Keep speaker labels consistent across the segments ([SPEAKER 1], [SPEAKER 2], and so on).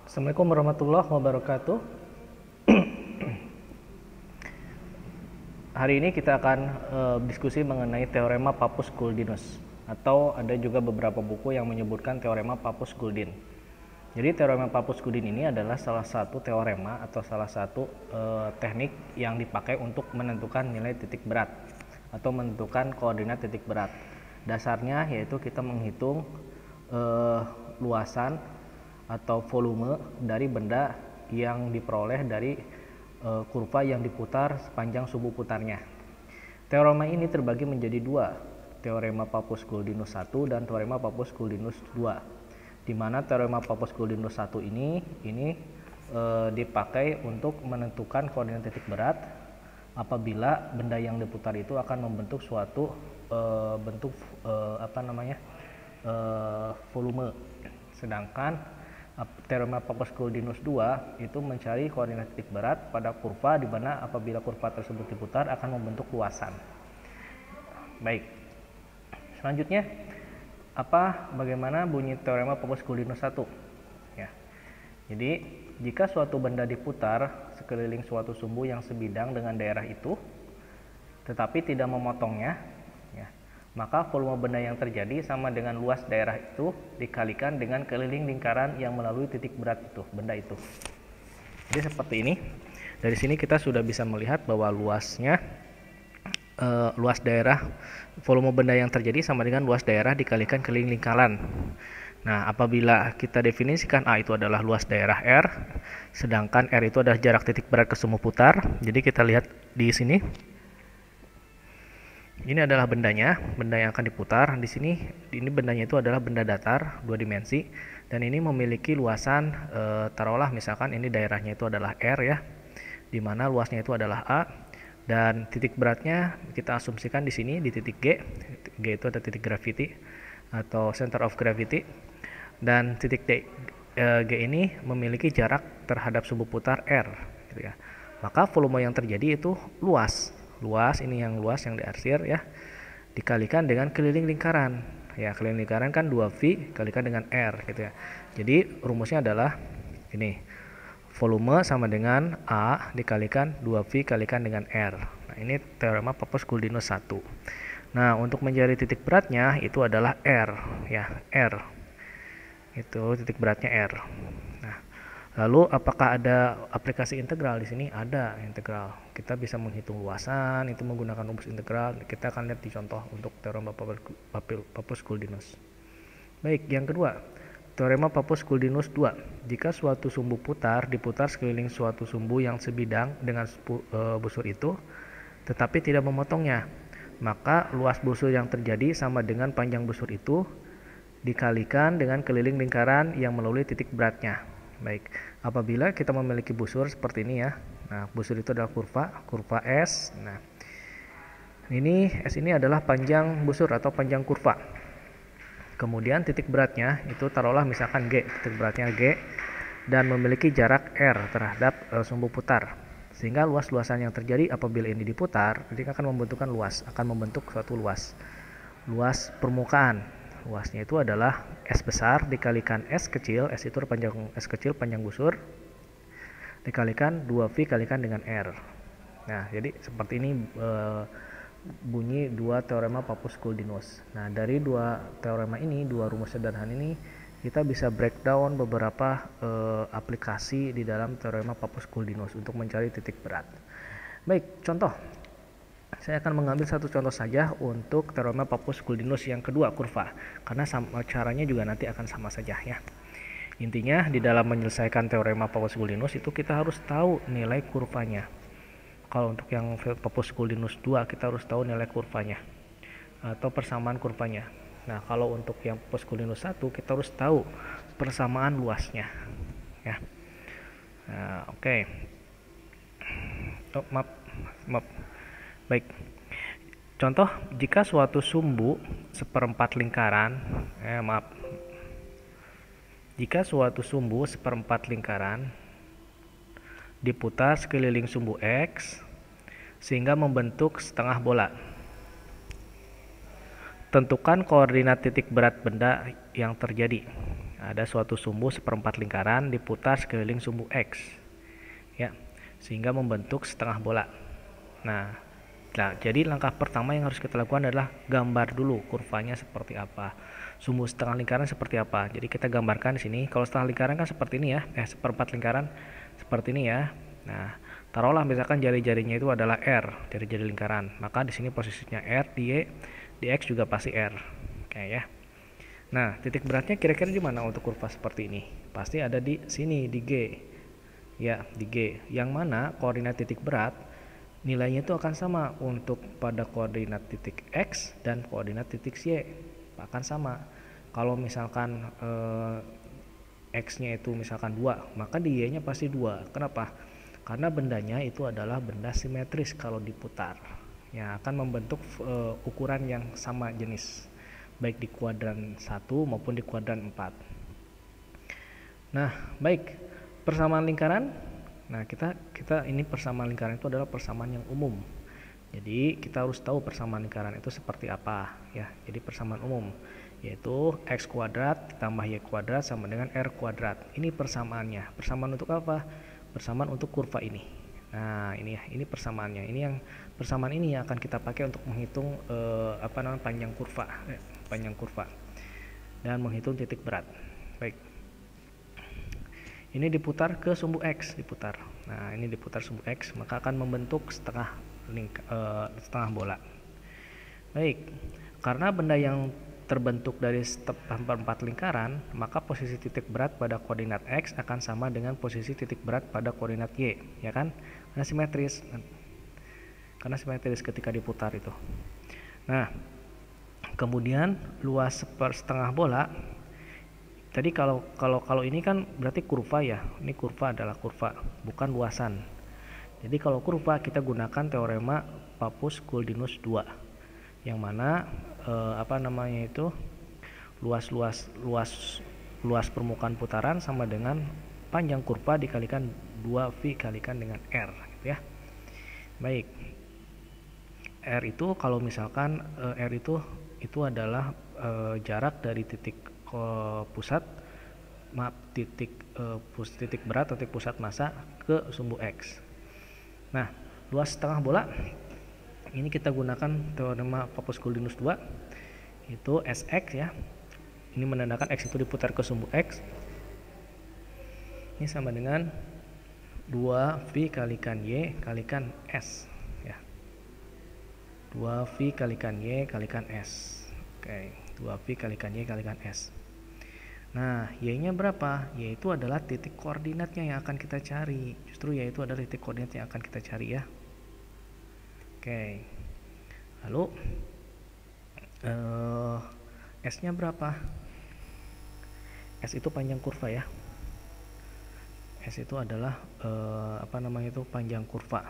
[SPEAKER 1] Assalamualaikum warahmatullahi wabarakatuh. Hari ini kita akan diskusi mengenai teorema Pappus-Guldinus, atau ada juga beberapa buku yang menyebutkan teorema Pappus-Guldin. Jadi teorema Pappus-Guldin ini adalah salah satu teorema atau salah satu teknik yang dipakai untuk menentukan nilai titik berat atau menentukan koordinat titik berat. Dasarnya yaitu kita menghitung luasan atau volume dari benda yang diperoleh dari kurva yang diputar sepanjang sumbu putarnya. Teorema ini terbagi menjadi dua, teorema Pappus-Guldinus 1 dan teorema Pappus-Guldinus 2. Di mana teorema Pappus-Guldinus 1 ini dipakai untuk menentukan koordinat titik berat apabila benda yang diputar itu akan membentuk suatu bentuk volume. Sedangkan teorema Pappus-Guldinus 2 itu mencari koordinat titik berat pada kurva, di mana apabila kurva tersebut diputar akan membentuk luasan. Baik. Selanjutnya, bagaimana bunyi teorema Pappus-Guldinus 1? Ya. Jadi, jika suatu benda diputar sekeliling suatu sumbu yang sebidang dengan daerah itu, tetapi tidak memotongnya, maka volume benda yang terjadi sama dengan luas daerah itu dikalikan dengan keliling lingkaran yang melalui titik berat itu, benda itu. Jadi seperti ini. Dari sini kita sudah bisa melihat bahwa luas daerah, volume benda yang terjadi sama dengan luas daerah dikalikan keliling lingkaran. Nah, apabila kita definisikan A itu adalah luas daerah R, sedangkan R itu adalah jarak titik berat ke sumbu putar. Jadi kita lihat di sini. Ini adalah bendanya, benda yang akan diputar. Di sini, ini bendanya itu adalah benda datar, 2 dimensi, dan ini memiliki luasan, taruhlah misalkan ini daerahnya itu adalah R ya, di mana luasnya itu adalah A, dan titik beratnya kita asumsikan di sini di titik G. G itu ada titik gravity atau center of gravity, dan titik G ini memiliki jarak terhadap sumbu putar R, gitu ya. Maka volume yang terjadi itu luas ini yang luas yang diarsir ya, dikalikan dengan keliling lingkaran ya. Keliling lingkaran kan 2V kalikan dengan R gitu ya. Jadi rumusnya adalah ini, volume sama dengan A dikalikan 2V kalikan dengan R. Nah, ini teorema Pappus-Guldinus 1. Nah, untuk mencari titik beratnya itu adalah R ya, R itu titik beratnya R. Nah, lalu apakah ada aplikasi integral di sini? Ada integral. Kita bisa menghitung luasan itu menggunakan rumus integral. Kita akan lihat di contoh untuk teorema Pappus-Guldinus. Baik, yang kedua, teorema Pappus-Guldinus 2. Jika suatu sumbu putar diputar sekeliling suatu sumbu yang sebidang dengan busur itu, tetapi tidak memotongnya, maka luas busur yang terjadi sama dengan panjang busur itu dikalikan dengan keliling lingkaran yang melalui titik beratnya. Baik, apabila kita memiliki busur seperti ini ya. Nah, busur itu adalah kurva S. Nah, ini S ini adalah panjang busur atau panjang kurva. Kemudian titik beratnya itu taruhlah misalkan G, titik beratnya G, dan memiliki jarak R terhadap sumbu putar. Sehingga luas-luasan yang terjadi apabila ini diputar, ini akan membentuk suatu luas permukaan. Luasnya itu adalah S besar dikalikan S kecil, S itu panjang busur, dikalikan 2V kalikan dengan R. Nah, jadi seperti ini bunyi dua teorema Pappus-Guldinus. Nah, dari dua teorema ini, dua rumus sederhana ini, kita bisa breakdown beberapa aplikasi di dalam teorema Pappus-Guldinus untuk mencari titik berat. Baik, contoh. Saya akan mengambil satu contoh saja untuk teorema Pappus-Guldinus yang kedua, kurva, karena caranya juga nanti akan sama saja ya. Intinya di dalam menyelesaikan teorema Pappus-Guldinus itu kita harus tahu nilai kurvanya. Kalau untuk yang Pappus-Guldinus 2 kita harus tahu nilai kurvanya atau persamaan kurvanya. Nah, kalau untuk yang Pappus-Guldinus 1 kita harus tahu persamaan luasnya ya. Nah, oke. Maaf. Baik, contoh jika suatu sumbu seperempat lingkaran, jika suatu sumbu seperempat lingkaran diputar sekeliling sumbu X sehingga membentuk setengah bola, tentukan koordinat titik berat benda yang terjadi. ada suatu sumbu seperempat lingkaran diputar sekeliling sumbu X, ya, sehingga membentuk setengah bola. Nah, jadi langkah pertama yang harus kita lakukan adalah gambar dulu kurvanya seperti apa, sumbu setengah lingkaran seperti apa. Jadi kita gambarkan di sini. Kalau setengah lingkaran kan seperti ini ya, seperempat lingkaran seperti ini ya. Nah, taruhlah misalkan jari-jarinya itu adalah R, jari-jari lingkaran. Maka di sini posisinya R, di Y, di X juga pasti R. Oke ya. Nah, titik beratnya kira-kira di mana untuk kurva seperti ini? Pasti ada di sini, di G. Ya, di G. Yang mana koordinat titik berat nilainya itu akan sama untuk pada koordinat titik X dan koordinat titik Y, akan sama. Kalau misalkan X-nya itu misalkan 2, maka di Y-nya pasti 2. Kenapa? Karena bendanya itu adalah benda simetris kalau diputar, yang akan membentuk ukuran yang sama jenis, baik di kuadran 1 maupun di kuadran 4. Nah, baik, persamaan lingkaran. Nah, kita ini persamaan lingkaran itu adalah persamaan yang umum. Jadi kita harus tahu persamaan lingkaran itu seperti apa ya. Jadi persamaan umum yaitu X kuadrat ditambah Y kuadrat sama dengan R kuadrat. Ini persamaannya. Persamaan untuk apa? Persamaan untuk kurva ini. Nah, ini ya, ini persamaannya. Ini yang persamaan ini yang akan kita pakai untuk menghitung panjang kurva dan menghitung titik berat. Baik. Ini diputar ke sumbu X, diputar. Nah, ini diputar sumbu X, maka akan membentuk setengah bola. Baik, karena benda yang terbentuk dari seperempat lingkaran, maka posisi titik berat pada koordinat X akan sama dengan posisi titik berat pada koordinat Y, ya kan? Karena simetris ketika diputar itu. Nah, kemudian luas setengah bola. Tadi kalau ini kan berarti kurva ya. Ini kurva adalah kurva, bukan luasan. Jadi kalau kurva kita gunakan teorema Pappus-Guldinus 2. Yang mana luas permukaan putaran sama dengan panjang kurva dikalikan 2V kalikan dengan R gitu ya. Baik. R itu kalau misalkan R itu adalah jarak dari titik titik berat atau titik pusat massa ke sumbu X. Nah, luas setengah bola ini kita gunakan teorema Pappus-Guldinus 2, itu Sx ya. Ini menandakan X itu diputar ke sumbu X. Ini sama dengan 2V kalikan Y kalikan S ya. 2V kalikan Y kalikan S. Oke, 2V kalikan Y kalikan S. Nah, Y-nya berapa? Y itu adalah titik koordinatnya yang akan kita cari. Justru Y itu adalah titik koordinat yang akan kita cari ya. Oke. Lalu S-nya berapa? S itu panjang kurva ya. S itu adalah panjang kurva.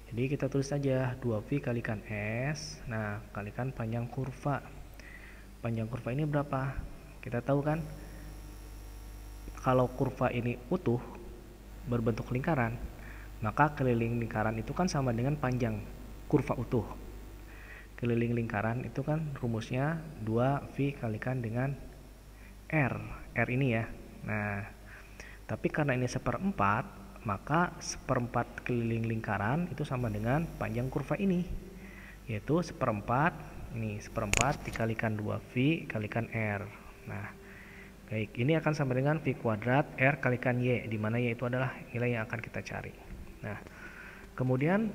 [SPEAKER 1] Jadi kita tulis saja 2V kalikan S. Nah, kalikan panjang kurva. Panjang kurva ini berapa? Kita tahu kan, kalau kurva ini utuh berbentuk lingkaran, maka keliling lingkaran itu kan sama dengan panjang kurva utuh. Keliling lingkaran itu kan rumusnya 2V kalikan dengan R. R ini ya. Nah, tapi karena ini seperempat, maka seperempat keliling lingkaran itu sama dengan panjang kurva ini, yaitu seperempat dikalikan 2V kalikan R. Nah, baik, ini akan sama dengan V kuadrat R kalikan Y, di mana Y itu adalah nilai yang akan kita cari. Nah, kemudian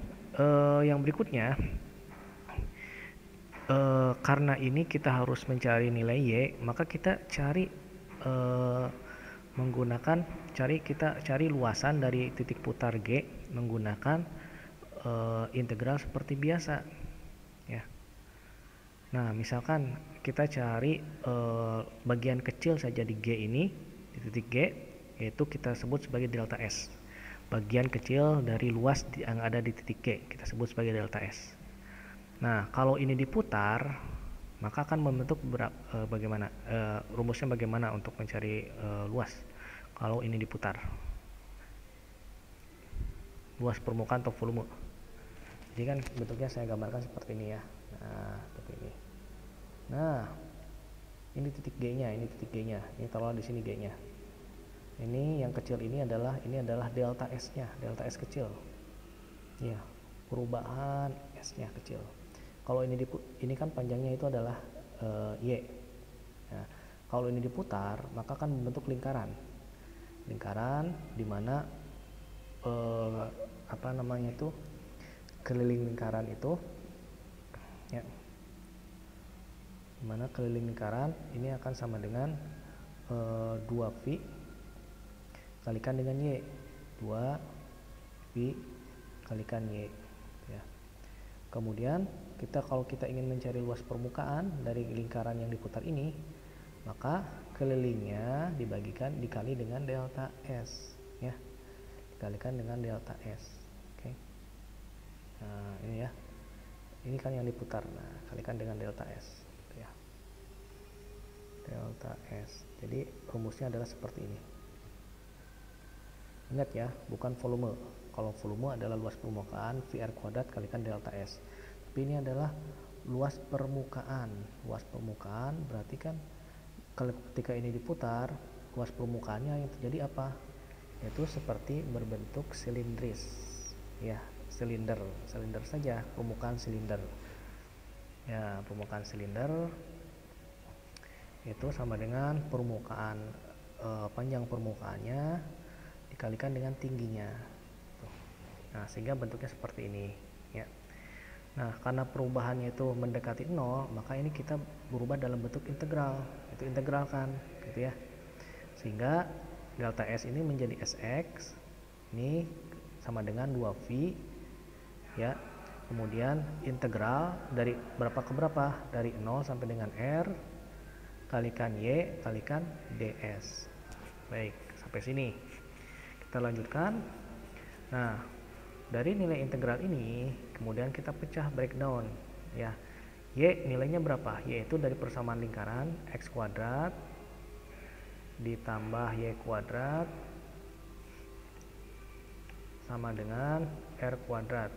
[SPEAKER 1] yang berikutnya, karena ini kita harus mencari nilai Y, maka kita cari cari luasan dari titik putar G menggunakan integral seperti biasa ya. Nah, misalkan kita cari bagian kecil saja di G ini, di titik G, yaitu kita sebut sebagai delta S. Bagian kecil dari luas yang ada di titik G kita sebut sebagai delta S. Nah, kalau ini diputar, maka akan membentuk rumusnya bagaimana untuk mencari luas kalau ini diputar. Luas permukaan atau volume. Jadi kan bentuknya saya gambarkan seperti ini ya. Nah, seperti ini. Nah, Ini titik G-nya, ini titik G-nya. Ini taruhlah di sini G-nya. Ini yang kecil ini adalah delta S-nya, delta S kecil. Ya, perubahan S-nya kecil. Kalau ini kan panjangnya itu adalah Y. Nah, kalau ini diputar, maka akan membentuk lingkaran. Lingkaran di mana keliling lingkaran itu ya. Dimana keliling lingkaran ini akan sama dengan 2V kalikan dengan Y. 2V kalikan Y ya. Kemudian kalau kita ingin mencari luas permukaan dari lingkaran yang diputar ini, maka kelilingnya dikali dengan delta S ya. Dikalikan dengan delta S. Oke. Nah, ini ya. Ini kan yang diputar. Nah, kalikan dengan delta S ya. Delta S. Jadi rumusnya adalah seperti ini. Ingat ya, bukan volume. Kalau volume adalah luas permukaan VR kuadrat kalikan delta S. Tapi ini adalah luas permukaan. Luas permukaan berarti kan ketika ini diputar, luas permukaannya yang terjadi apa? Yaitu seperti berbentuk silindris. Ya, silinder saja, permukaan silinder. Ya, permukaan silinder itu sama dengan permukaan panjang permukaannya dikalikan dengan tingginya. Nah, sehingga bentuknya seperti ini ya. Nah, karena perubahannya itu mendekati 0, maka ini kita berubah dalam bentuk integral. Itu integralkan gitu ya. Sehingga delta S ini menjadi Sx. Ini sama dengan 2V ya. Kemudian integral dari berapa ke berapa? Dari 0 sampai dengan R kalikan Y kalikan ds. Baik, sampai sini. Kita lanjutkan. Nah, dari nilai integral ini kemudian kita pecah breakdown ya. Y nilainya berapa? Y itu dari persamaan lingkaran X kuadrat ditambah Y kuadrat sama dengan R kuadrat.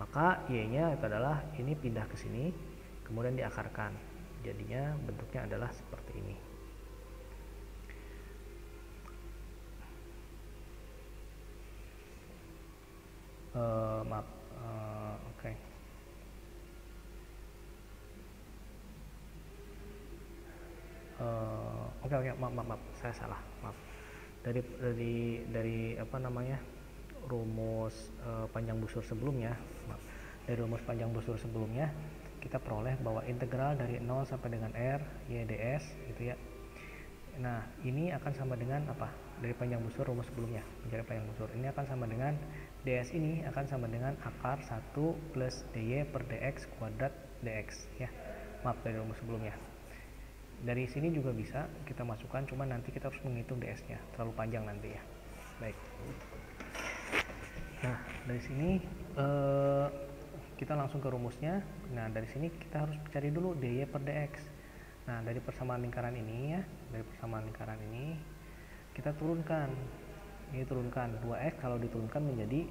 [SPEAKER 1] Maka Y nya itu adalah ini pindah ke sini kemudian diakarkan. Jadinya bentuknya adalah seperti ini. Oke. Oke, maaf, saya salah, maaf. Dari apa namanya, rumus panjang busur sebelumnya, maaf. Dari rumus panjang busur sebelumnya kita peroleh bahwa integral dari 0 sampai dengan R Y ds gitu ya. Nah, ini akan sama dengan apa? Dari panjang busur rumus sebelumnya, mencari panjang busur. Ini akan sama dengan ds ini akan sama dengan akar 1 plus dy per dx kuadrat dx ya. Maaf, dari rumus sebelumnya. Dari sini juga bisa kita masukkan, cuma nanti kita harus menghitung ds-nya, terlalu panjang nanti ya. Baik. Nah, dari sini kita langsung ke rumusnya. Nah, dari sini kita harus cari dulu dy per dx. Nah, dari persamaan lingkaran ini ya, dari persamaan lingkaran ini kita turunkan. Ini turunkan 2x kalau diturunkan menjadi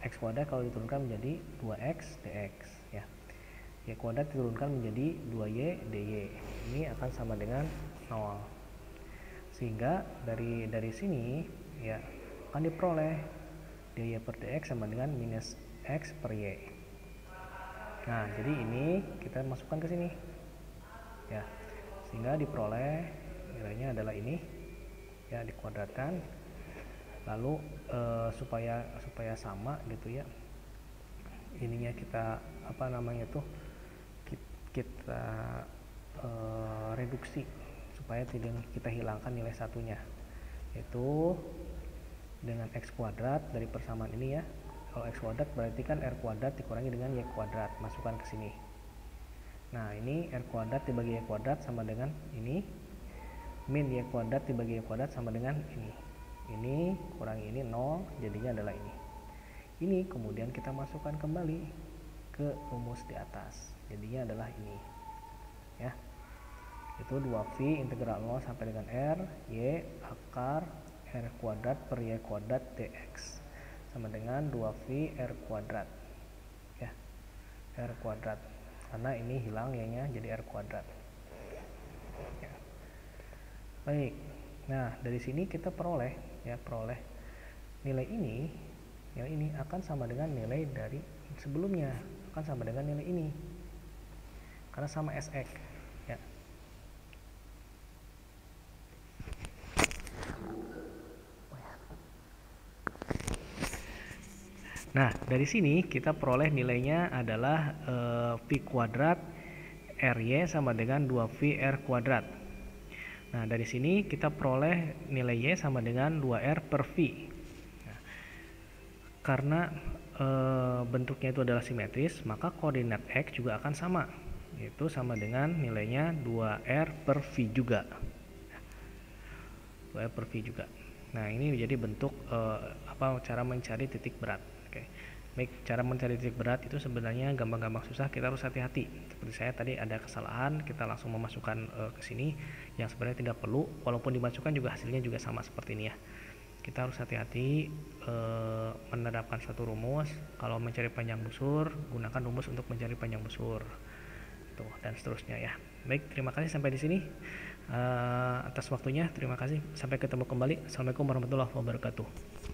[SPEAKER 1] x kuadrat kalau diturunkan menjadi 2x dx ya. Y kuadrat diturunkan menjadi 2y dy. Ini akan sama dengan 0. Sehingga dari sini ya akan diperoleh dy per dx sama dengan minus x per y. Nah, jadi ini kita masukkan ke sini. Ya. Sehingga diperoleh nilainya adalah ini. Ya, dikuadratkan. Lalu supaya sama gitu ya. Ininya kita apa namanya tuh? Kita reduksi supaya tidak kita hilangkan nilai satunya, yaitu dengan x kuadrat dari persamaan ini ya. Kalau x kuadrat berarti kan r kuadrat dikurangi dengan y kuadrat, masukkan ke sini. Nah, ini r kuadrat dibagi y kuadrat sama dengan ini, min y kuadrat dibagi y kuadrat sama dengan ini. Ini kurangi ini 0, jadinya adalah ini. Ini kemudian kita masukkan kembali ke rumus di atas, jadinya adalah ini ya. Itu 2V integral 0 sampai dengan R Y akar R kuadrat per Y kuadrat dx sama dengan 2V R kuadrat ya, R kuadrat, karena ini hilang Y nya jadi R kuadrat. Ya. Baik. Nah, dari sini kita peroleh nilai ini. Nilai ini akan sama dengan nilai dari sebelumnya, akan sama dengan nilai ini. Karena sama Sx, ya. Nah, dari sini kita peroleh nilainya adalah V kuadrat Ry sama dengan 2V R kuadrat. Nah, dari sini kita peroleh nilai Y sama dengan 2R per V. Nah, karena bentuknya itu adalah simetris, maka koordinat X juga akan sama, yaitu sama dengan nilainya 2R per V juga. 2R per V juga. Nah, ini menjadi bentuk cara mencari titik berat. Oke. Baik, cara mencari titik berat itu sebenarnya gampang-gampang susah, kita harus hati-hati. Seperti saya tadi ada kesalahan, kita langsung memasukkan ke sini yang sebenarnya tidak perlu, walaupun dimasukkan juga hasilnya juga sama seperti ini ya. Kita harus hati-hati menerapkan suatu rumus. Kalau mencari panjang busur, gunakan rumus untuk mencari panjang busur. Tuh, dan seterusnya ya. Baik, terima kasih sampai di sini. Atas waktunya, terima kasih. Sampai ketemu kembali. Assalamualaikum warahmatullahi wabarakatuh.